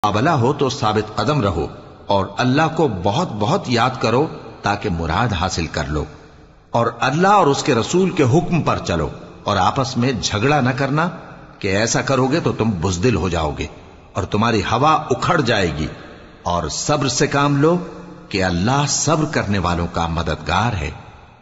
मुकाबला हो तो साबित कदम रहो और अल्लाह को बहुत बहुत याद करो ताकि मुराद हासिल कर लो, और अल्लाह और उसके रसूल के हुक्म पर चलो, और आपस में झगड़ा न करना कि ऐसा करोगे तो तुम बुज़दिल हो जाओगे और तुम्हारी हवा उखड़ जाएगी, और सब्र से काम लो कि अल्लाह सब्र करने वालों का मददगार है।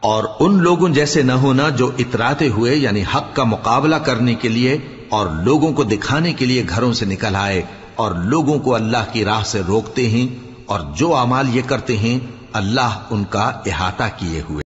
और उन लोगों जैसे न होना जो इतराते हुए यानी हक का मुकाबला करने के लिए और लोगों को दिखाने के लिए घरों से निकल आए और लोगों को अल्लाह की राह से रोकते हैं, और जो अमाल ये करते हैं अल्लाह उनका इहाता किए हुए।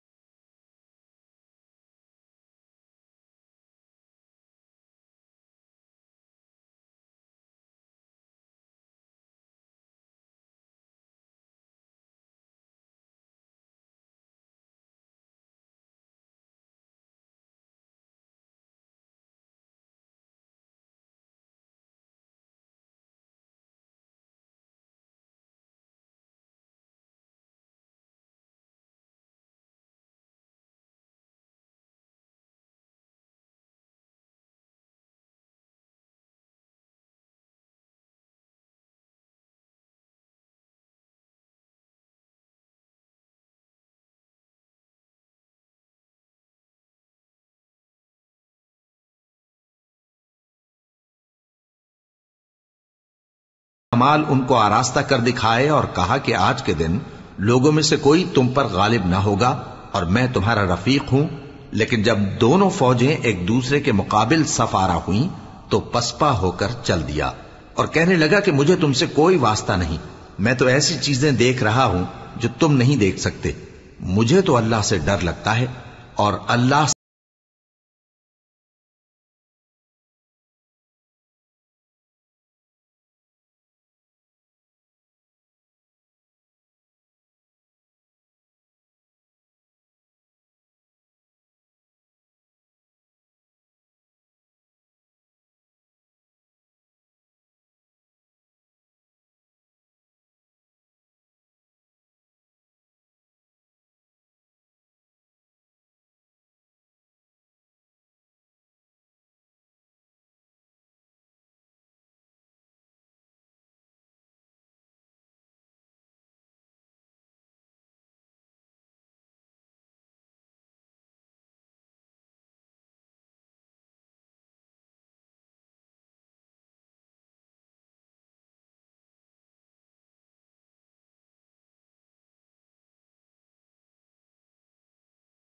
अमाल उनको आरास्ता कर दिखाए और कहा कि आज के दिन लोगों में से कोई तुम पर गालिब ना होगा और मैं तुम्हारा रफीक हूं। लेकिन जब दोनों फौजें एक दूसरे के मुकाबिल सफारा हुई तो पसपा होकर चल दिया और कहने लगा कि मुझे तुमसे कोई वास्ता नहीं, मैं तो ऐसी चीजें देख रहा हूं जो तुम नहीं देख सकते। मुझे तो अल्लाह से डर लगता है और अल्लाह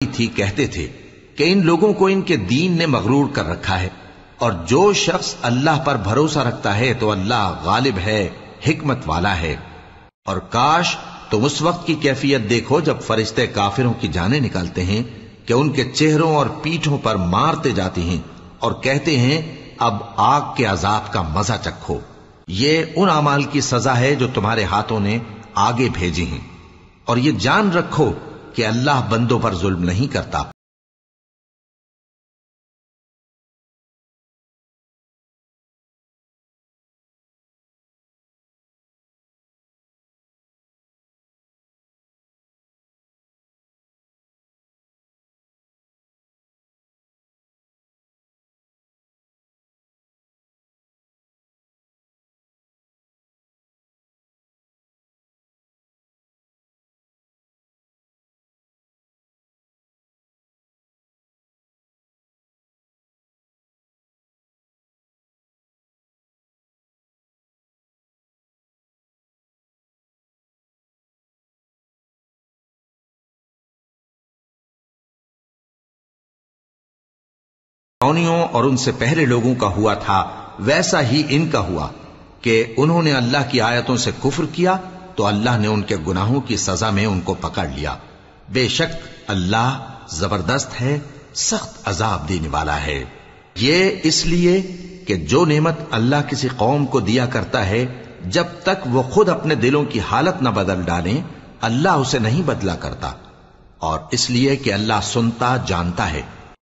थी कहते थे कि इन लोगों को इनके दीन ने मगरूर कर रखा है, और जो शख्स अल्लाह पर भरोसा रखता है तो अल्लाह गालिब है, हिकमत वाला है। और काश तुम उस वक्त की कैफियत देखो जब फरिश्ते काफिरों की जानें निकालते हैं कि उनके चेहरों और पीठों पर मारते जाते हैं और कहते हैं अब आग के अजाब का मजा चखो। ये उन अमाल की सजा है जो तुम्हारे हाथों ने आगे भेजी हैं, और ये जान रखो कि अल्लाह बंदों पर जुल्म नहीं करता। और उनसे पहले लोगों का हुआ था वैसा ही इनका हुआ कि उन्होंने अल्लाह की आयतों से कुफ्र किया तो अल्लाह ने उनके गुनाहों की सजा में उनको पकड़ लिया। बेशक अल्लाह जबरदस्त है, सख्त अजाब देने वाला है। ये इसलिए कि जो नेमत अल्लाह किसी कौम को दिया करता है जब तक वो खुद अपने दिलों की हालत न बदल डालें अल्लाह उसे नहीं बदला करता, और इसलिए कि अल्लाह सुनता जानता है।